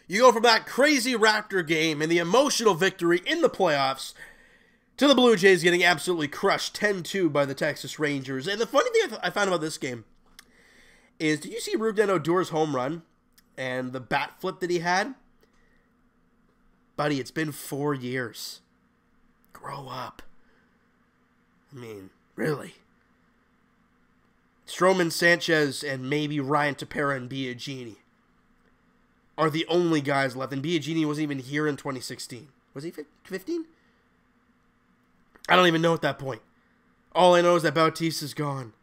You go from that crazy Raptor game and the emotional victory in the playoffs to the Blue Jays getting absolutely crushed 10-2 by the Texas Rangers. And the funny thing I found about this game is, did you see Rougned Odor's home run and the bat flip that he had? Buddy, it's been 4 years. Grow up. I mean, really. Stroman, Sanchez, and maybe Ryan Tepera and Biagini are the only guys left. And Biagini wasn't even here in 2016. Was he 15? I don't even know at that point. All I know is that Bautista's gone.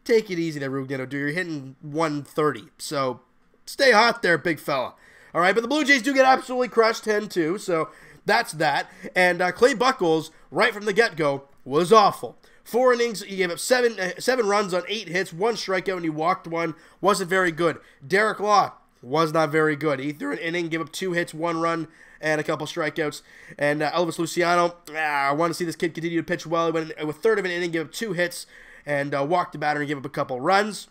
Take it easy there, Rougned Odor. You're hitting 130. So, stay hot there, big fella. All right, but the Blue Jays do get absolutely crushed 10-2. So, that's that. And Clay Buchholz, right from the get-go, was awful. 4 innings, he gave up 7 runs on 8 hits, 1 strikeout, and he walked 1. Wasn't very good. Derek Law was not very good. He threw an inning, gave up 2 hits, 1 run, and a couple strikeouts. And Elvis Luciano, I want to see this kid continue to pitch well. He went with third of an inning, gave up 2 hits, and walked the batter and gave up a couple runs.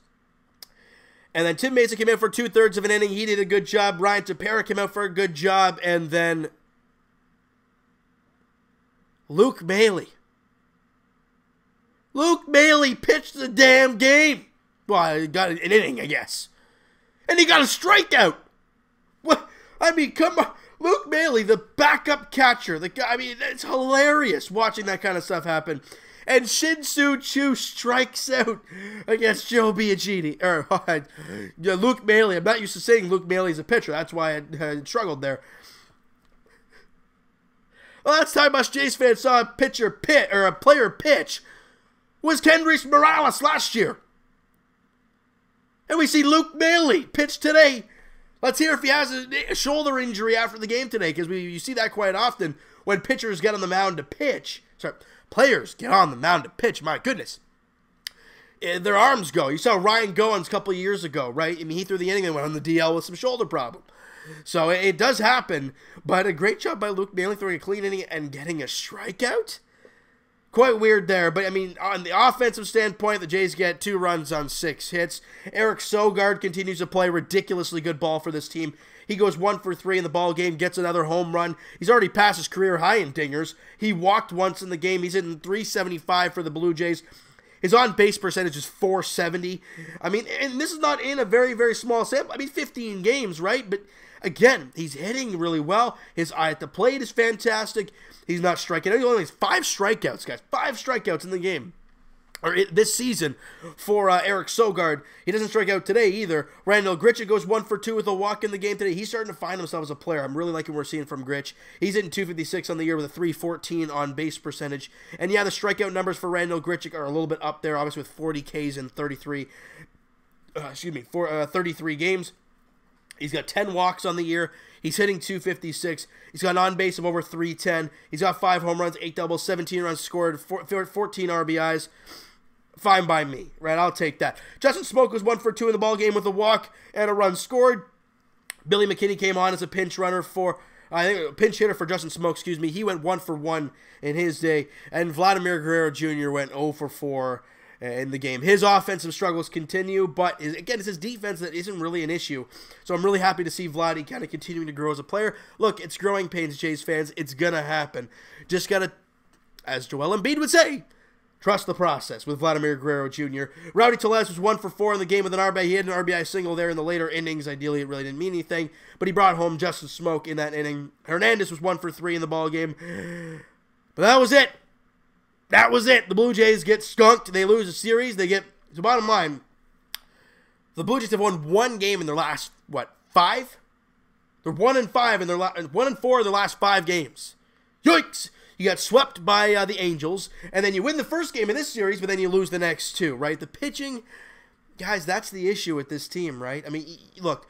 And then Tim Mason came in for 2/3 of an inning. He did a good job. Ryan Tepera came out for a good job. And then Luke Maile. Luke Maile pitched the damn game. Well, he got an inning, I guess. And he got a strikeout. What? I mean, come on. Luke Maile, the backup catcher. The guy, I mean, it's hilarious watching that kind of stuff happen. And Shin-Soo Choo strikes out against Joe Biagini. Luke Maile. I'm not used to saying Luke Maile is a pitcher. That's why I struggled there. The last time us Jays fans saw a player pitch was Kendrys Morales last year. And we see Luke Maile pitch today. Let's hear if he has a shoulder injury after the game today, because you see that quite often when pitchers get on the mound to pitch. Sorry, players get on the mound to pitch. My goodness. Their arms go. You saw Ryan Goins a couple of years ago, right? I mean, he threw the inning and went on the DL with some shoulder problem. So it does happen, but a great job by Luke Maile throwing a clean inning and getting a strikeout. Quite weird there, but I mean, on the offensive standpoint, the Jays get 2 runs on 6 hits. Eric Sogard continues to play ridiculously good ball for this team. He goes 1 for 3 in the ball game, gets another home run. He's already passed his career high in dingers. He walked once in the game. He's hitting .375 for the Blue Jays. His on-base percentage is .470. I mean, and this is not in a very, very small sample. I mean, 15 games, right? But again, he's hitting really well. His eye at the plate is fantastic. He's not striking out. He only has 5 strikeouts, guys. 5 strikeouts in the game. This season for Eric Sogard. He doesn't strike out today either. Randall Grichuk goes 1 for 2 with a walk in the game today. He's starting to find himself as a player. I'm really liking what we're seeing from Grich. He's hitting .256 on the year with a .314 on base percentage. And yeah, the strikeout numbers for Randall Grichuk are a little bit up there, obviously with 40 Ks in 33 games. He's got 10 walks on the year. He's hitting .256. He's got an on-base of over .310. He's got 5 home runs, 8 doubles, 17 runs scored, 14 RBIs. Fine by me, right? I'll take that. Justin Smoak was 1 for 2 in the ball game with a walk and a run scored. Billy McKinney came on as a pinch hitter for Justin Smoak, excuse me. He went 1 for 1 in his day. And Vladimir Guerrero Jr. went 0 for 4 in the game. His offensive struggles continue, but again, it's his defense that isn't really an issue. So I'm really happy to see Vladdy kind of continuing to grow as a player. Look, it's growing pains, Jays fans. It's going to happen. Just got to, as Joel Embiid would say, trust the process with Vladimir Guerrero Jr. Rowdy Tellez was 1 for 4 in the game with an RBI. He had an RBI single there in the later innings. Ideally, it really didn't mean anything, but he brought home Justin Smoak in that inning. Hernandez was 1 for 3 in the ball game. But that was it. That was it. The Blue Jays get skunked. They lose a series. They get, the bottom line, the Blue Jays have won 1 game in their last, 5? They're 1-5 in their 1-4 in their last 5 games. Yikes! You got swept by the Angels, and then you win the first game of this series, but then you lose the next 2, right? The pitching, guys, that's the issue with this team, right? I mean, look,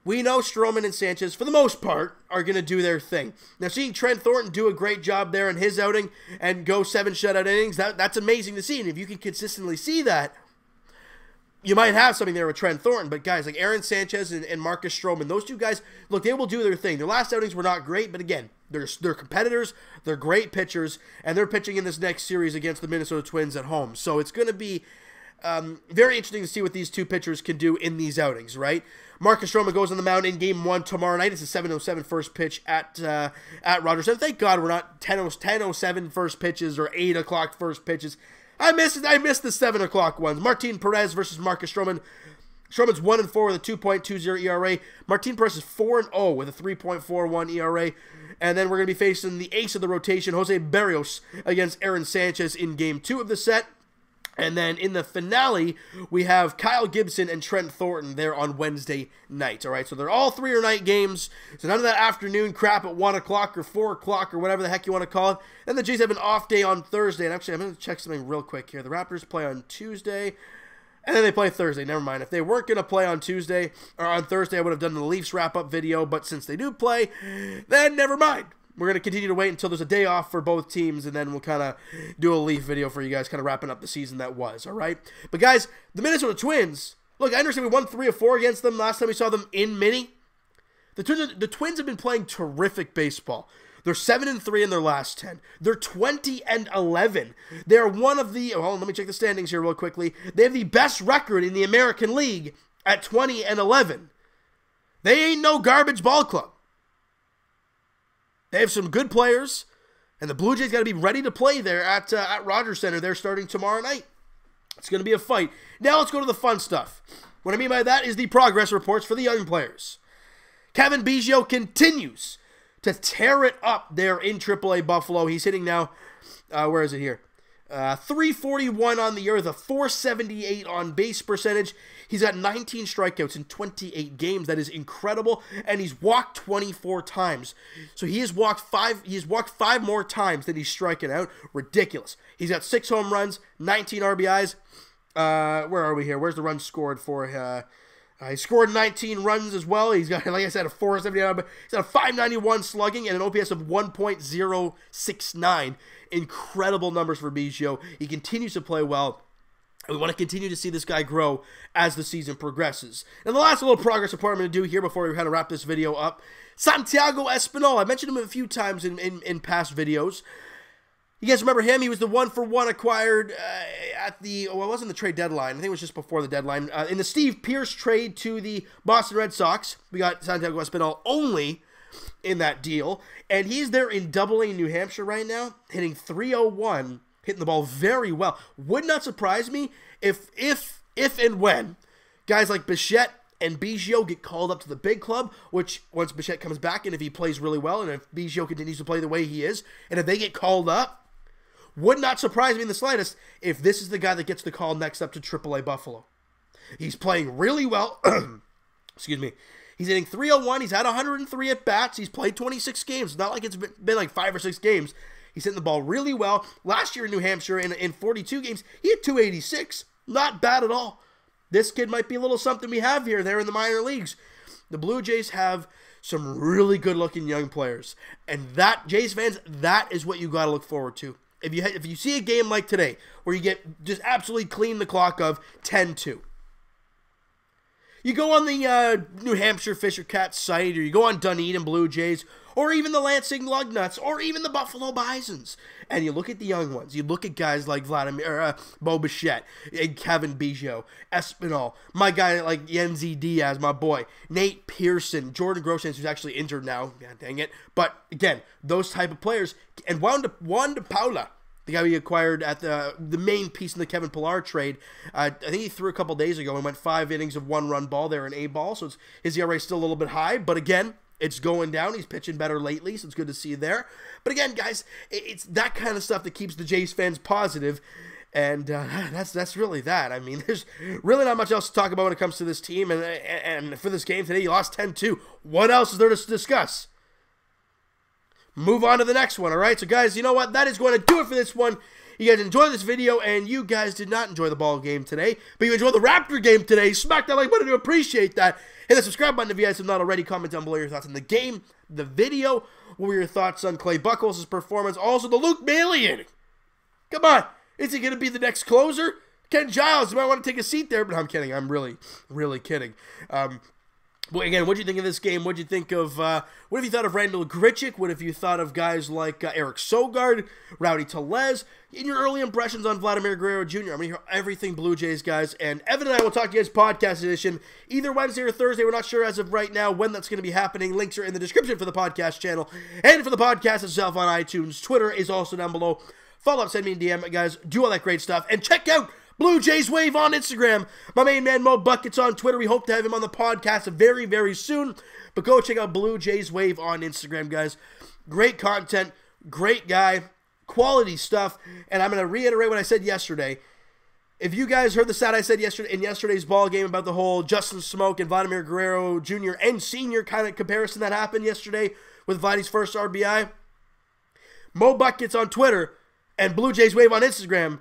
we know Stroman and Sanchez, for the most part, are going to do their thing. Now, seeing Trent Thornton do a great job there in his outing and go 7 shutout innings, that's amazing to see. And if you can consistently see that, you might have something there with Trent Thornton. But guys like Aaron Sanchez and Marcus Stroman, those 2 guys, look, they will do their thing. Their last outings were not great, but again, they're competitors, they're great pitchers, and they're pitching in this next series against the Minnesota Twins at home. So it's going to be Very interesting to see what these two pitchers can do in these outings, right? Marcus Stroman goes on the mound in Game 1 tomorrow night. It's a 7:07 first pitch at Rogers Center. Thank God we're not 10:07 first pitches or 8 o'clock first pitches. I missed the 7 o'clock ones. Martin Perez versus Marcus Stroman. Stroman's 1-4 with a 2.20 ERA. Martin Perez is 4-0 with a 3.41 ERA. And then we're going to be facing the ace of the rotation, Jose Berrios, against Aaron Sanchez in Game 2 of the set. And then in the finale, we have Kyle Gibson and Trent Thornton there on Wednesday night. All right, so they're all 3 or night games. So none of that afternoon crap at 1 o'clock or 4 o'clock or whatever the heck you want to call it. And the Jays have an off day on Thursday. And actually, I'm going to check something real quick here. The Raptors play on Tuesday, and then they play Thursday. Never mind. If they weren't going to play on Tuesday or on Thursday, I would have done the Leafs wrap-up video. But since they do play, then never mind. We're going to continue to wait until there's a day off for both teams, and then we'll kind of do a Leaf video for you guys, kind of wrapping up the season that was, all right? But, guys, the Minnesota Twins, look, I understand we won 3 of 4 against them last time we saw them in Mini. The Twins have been playing terrific baseball. They're 7-3 in their last 10. They're 20-11. They're one of the, well, let me check the standings here real quickly. They have the best record in the American League at 20-11. They ain't no garbage ball club. They have some good players, and the Blue Jays got to be ready to play there at Rogers Center. They're starting tomorrow night. It's going to be a fight. Now let's go to the fun stuff. What I mean by that is the progress reports for the young players. Kevin Biggio continues to tear it up there in AAA Buffalo. He's hitting now, where is it here? 341 on the year with a 478 on base percentage. He's got 19 strikeouts in 28 games. That is incredible. And he's walked 24 times. So he has walked 5 more times than he's striking out. Ridiculous. He's got 6 home runs, 19 RBIs. Where are we here? Where's the runs scored for? He scored 19 runs as well. He's got, like I said, a 479. He's got a 591 slugging and an OPS of 1.069. Incredible numbers for Biggio. He continues to play well. We want to continue to see this guy grow as the season progresses. And the last little progress report I'm going to do here before we kind of wrap this video up, Santiago Espinal. I mentioned him a few times in past videos. You guys remember him? He was the 1-for-1 acquired at the, well, it wasn't the trade deadline. I think it was just before the deadline. In the Steve Pearce trade to the Boston Red Sox, we got Santiago Espinal only in that deal. And he's there in Double-A New Hampshire right now, hitting .301, hitting the ball very well. Would not surprise me if and when guys like Bichette and Biggio get called up to the big club, which once Bichette comes back and if he plays really well and if Biggio continues to play the way he is, and if they get called up, would not surprise me in the slightest if this is the guy that gets the call next up to AAA Buffalo. He's playing really well. Excuse me. He's hitting .301. He's had 103 at-bats. He's played 26 games. It's not like it's been like 5 or 6 games. He's hitting the ball really well. Last year in New Hampshire, in 42 games, he had .286. Not bad at all. This kid might be a little something we have here there in the minor leagues. The Blue Jays have some really good-looking young players. And that, Jays fans, that is what you got to look forward to. If you see a game like today where you get just absolutely clean the clock of 10-2, you go on the New Hampshire Fisher Cats site, or you go on Dunedin Blue Jays, or even the Lansing Lugnuts, or even the Buffalo Bisons, and you look at the young ones. You look at guys like Bo Bichette, and Kevin Biggio, Espinal, my guy like Yenzi Diaz, my boy, Nate Pearson, Jordan Groshans, who's actually injured now, God dang it. But again, those type of players, and Juan de Paula, the guy we acquired at the main piece in the Kevin Pillar trade. I think he threw a couple days ago and went 5 innings of 1-run ball there in A-ball, so his ERA is still a little bit high, but again, it's going down. He's pitching better lately, so it's good to see there. But again, guys, it's that kind of stuff that keeps the Jays fans positive, and that's really that. I mean, there's really not much else to talk about when it comes to this team, and for this game today, you lost 10-2. What else is there to discuss? Move on to the next one, all right? So, guys, you know what? That is going to do it for this one. You guys enjoyed this video, and you guys did not enjoy the ball game today, but you enjoyed the Raptor game today. Smack that like button to appreciate that. Hit the subscribe button if you guys have not already. Comment down below your thoughts on the game, the video. What were your thoughts on Clay Buchholz' performance? Also, the Luke Bailey inning. Come on. Is he going to be the next closer? Ken Giles, you might want to take a seat there, but I'm kidding. I'm really, really kidding. Well, again, what do you think of this game? What do you think of, what have you thought of Randall Grichuk? What have you thought of guys like Eric Sogard, Rowdy Tellez? In your early impressions on Vladimir Guerrero Jr., I'm going to hear everything Blue Jays, guys. And Evan and I will talk to you guys podcast edition either Wednesday or Thursday. We're not sure as of right now when that's going to be happening. Links are in the description for the podcast channel and for the podcast itself on iTunes. Twitter is also down below. Follow up, send me a DM, guys. Do all that great stuff. And check out Blue Jays Wave on Instagram. My main man Mo Buckets on Twitter. We hope to have him on the podcast very, very soon. But go check out Blue Jays Wave on Instagram, guys. Great content, great guy, quality stuff. And I'm going to reiterate what I said yesterday. If you guys heard the stat I said yesterday in yesterday's ball game about the whole Justin Smoke and Vladimir Guerrero Jr. and Sr. kind of comparison that happened yesterday with Vladdy's first RBI, Mo Buckets on Twitter and Blue Jays Wave on Instagram,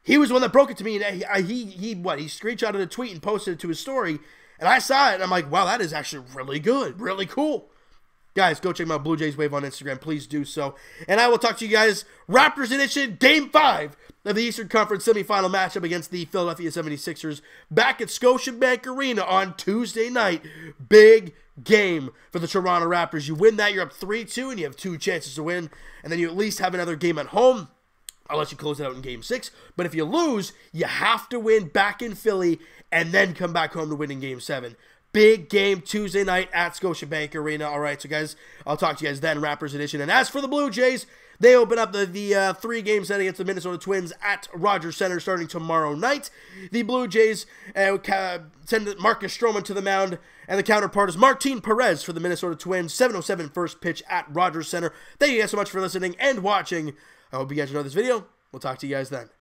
he was the one that broke it to me, and he screenshotted a tweet and posted it to his story, and I saw it, and I'm like, wow, that is actually really good, really cool. Guys, go check out Blue Jays Wave on Instagram, please do so. And I will talk to you guys, Raptors Edition, Game 5 of the Eastern Conference semifinal matchup against the Philadelphia 76ers, back at Scotiabank Arena on Tuesday night. Big game for the Toronto Raptors. You win that, you're up 3-2, and you have 2 chances to win, and then you at least have another game at home. I'll let you close it out in Game 6. But if you lose, you have to win back in Philly and then come back home to win in Game 7. Big game Tuesday night at Scotiabank Arena. All right, so guys, I'll talk to you guys then, Raptors Edition. And as for the Blue Jays, they open up the 3-game set against the Minnesota Twins at Rogers Center starting tomorrow night. The Blue Jays send Marcus Stroman to the mound, and the counterpart is Martin Perez for the Minnesota Twins. 7:07 first pitch at Rogers Center. Thank you guys so much for listening and watching. I hope you guys enjoyed this video. We'll talk to you guys then.